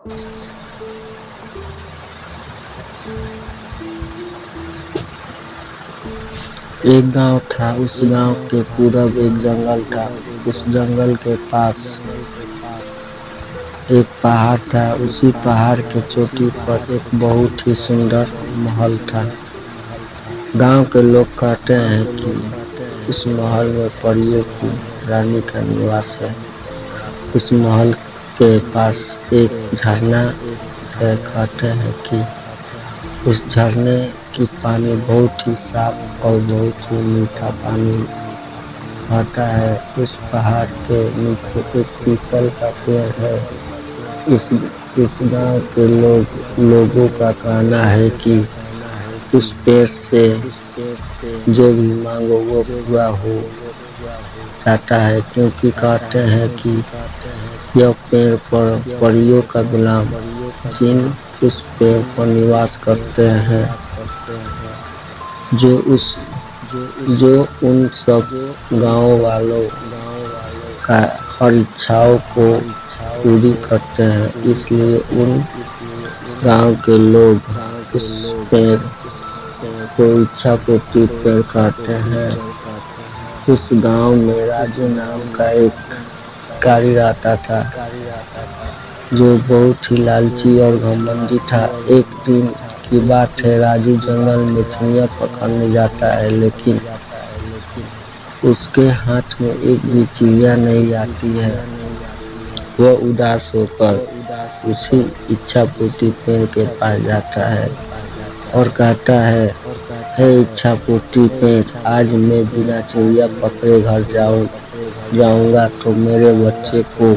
एक गांव था। उस गांव के पूरब एक जंगल था। उस जंगल के पास एक पहाड़ था। उसी पहाड़ के चोटी पर एक बहुत ही सुंदर महल था। गांव के लोग कहते हैं कि उस महल में परियों की रानी का निवास है। उस महल के पास एक झरना है। कहते हैं कि उस झरने की पानी बहुत ही साफ और बहुत ही मीठा पानी आता है। उस पहाड़ के नीचे एक पीपल का पेड़ है। इस गांव के लोगों का कहना है कि उस पेड़ से जो भी मांगो वो पूरा हो जाता है, क्योंकि कहते हैं कि यह पेड़ पर परियों का गुलाम जिन उस पेड़ पर निवास करते हैं, जो उन सब गांव वालों का हर इच्छाओं को पूरी करते हैं। इसलिए उन गांव के लोग उस पेड़ को इच्छा पूर्ति पेड़ कहते हैं। उस गांव में राजू नाम का एक शिकारी रहता था, जो बहुत ही लालची और घमंडी था। एक दिन की बात है, राजू जंगल में चिड़िया पकड़ने जाता है, लेकिन उसके हाथ में एक भी चिड़िया नहीं आती है। वह उदास होकर उसी इच्छा पूर्ति पेड़ के पास जाता है और कहता है, हे इच्छा पूर्ति पेड़, आज मैं बिना चिड़िया पकड़े घर जाऊंगा तो मेरे बच्चे को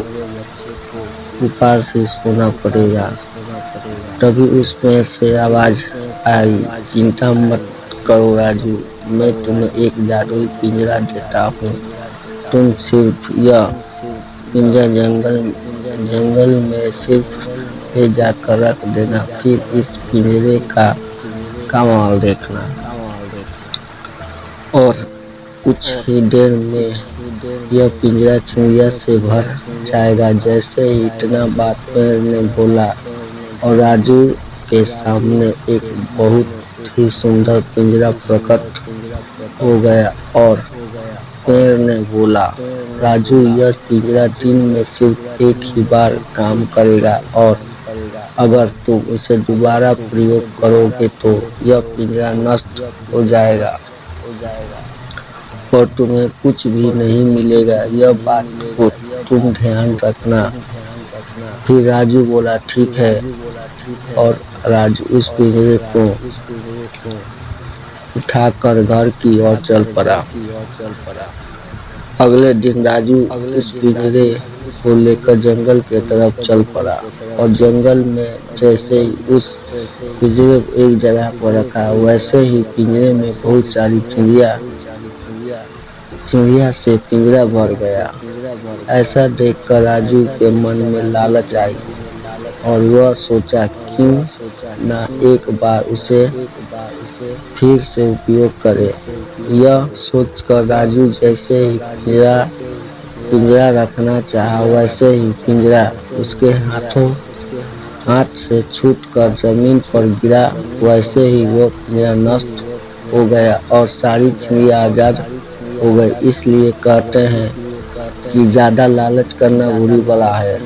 उपास ही सोना पड़ेगा। तभी उस पेड़ से आवाज आई, चिंता मत करो राजू, मैं तुम्हें एक जादुई पिंजरा देता हूँ। तुम सिर्फ यह पिंजरा जंगल में सिर्फ ले जाकर रख देना, फिर इस पिंजरे का कमाल देखना। और कुछ ही देर में यह पिंजरा चिड़िया से भर जाएगा। जैसे ही इतना बात पेड़ ने बोला और राजू के सामने एक बहुत ही सुंदर पिंजरा प्रकट हो गया। और पेड़ ने बोला, राजू, यह पिंजरा दिन में सिर्फ एक ही बार काम करेगा और अगर तुम इसे दोबारा प्रयोग करोगे तो यह पिंजरा नष्ट हो जाएगा और तुम्हें कुछ भी नहीं मिलेगा। यह बात को तुम ध्यान रखना। फिर राजू बोला, ठीक है, और राजू उस पिंजरे को उठाकर घर की ओर चल पड़ा। अगले दिन राजू उस पिंजरे को लेकर जंगल के तरफ चल पड़ा और जंगल में जैसे ही उस पिंजरे को एक जगह पर रखा, वैसे ही पिंजरे में बहुत सारी चिड़िया से पिंजरा भर गया। ऐसा देखकर राजू के मन में लालच आई और वह सोचा, क्यों ना एक बार उसे फिर से उपयोग करे। यह सोचकर राजू जैसे ही पिंजरा रखना चाहा, वैसे ही पिंजरा उसके हाथ से छूटकर जमीन पर गिरा। वैसे ही वो पिंजरा नष्ट हो गया और सारी चिड़िया आजाद हो गई। इसलिए कहते हैं कि ज्यादा लालच करना बुरी बला है।